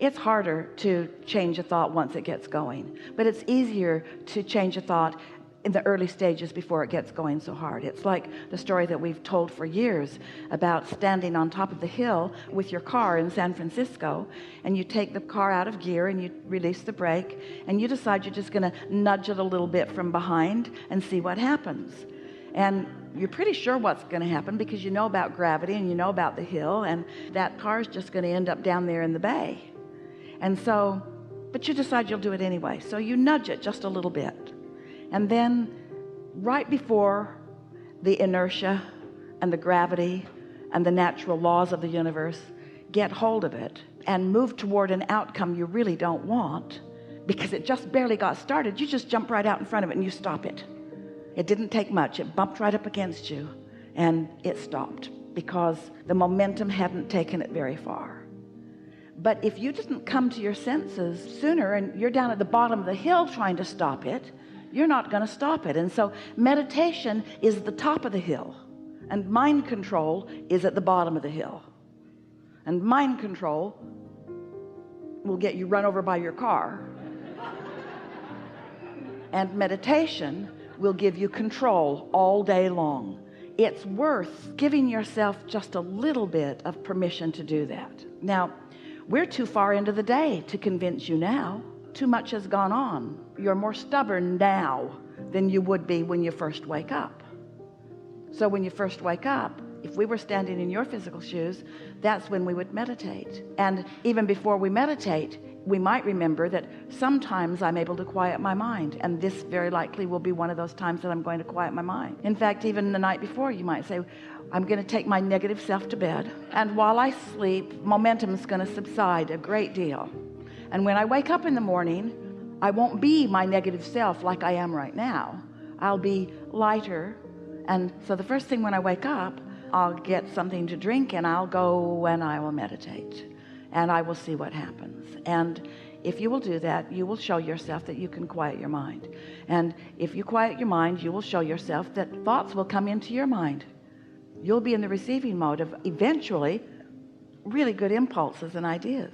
It's harder to change a thought once it gets going, but it's easier to change a thought in the early stages before it gets going so hard. It's like the story that we've told for years about standing on top of the hill with your car in San Francisco, and you take the car out of gear and you release the brake and you decide you're just going to nudge it a little bit from behind and see what happens. And you're pretty sure what's going to happen because you know about gravity and you know about the hill, and that car is just going to end up down there in the bay. And so, but you decide you'll do it anyway. So you nudge it just a little bit. And then right before the inertia and the gravity and the natural laws of the universe get hold of it and move toward an outcome you really don't want, because it just barely got started, you just jump right out in front of it and you stop it. It didn't take much. It bumped right up against you and it stopped because the momentum hadn't taken it very far. But if you didn't come to your senses sooner and you're down at the bottom of the hill trying to stop it, you're not going to stop it. And so meditation is the top of the hill, and mind control is at the bottom of the hill. And mind control will get you run over by your car, and meditation will give you control all day long. It's worth giving yourself just a little bit of permission to do that. Now, we're too far into the day to convince you now. Too much has gone on. You're more stubborn now than you would be when you first wake up. So when you first wake up, if we were standing in your physical shoes, that's when we would meditate. And even before we meditate, we might remember that sometimes I'm able to quiet my mind, and this very likely will be one of those times that I'm going to quiet my mind. In fact, even the night before, you might say, I'm going to take my negative self to bed, and while I sleep, momentum is going to subside a great deal. And when I wake up in the morning, I won't be my negative self like I am right now. I'll be lighter. And so the first thing when I wake up, I'll get something to drink and I'll go and I will meditate. And I will see what happens. And if you will do that, you will show yourself that you can quiet your mind. And if you quiet your mind, you will show yourself that thoughts will come into your mind. You'll be in the receiving mode of eventually really good impulses and ideas.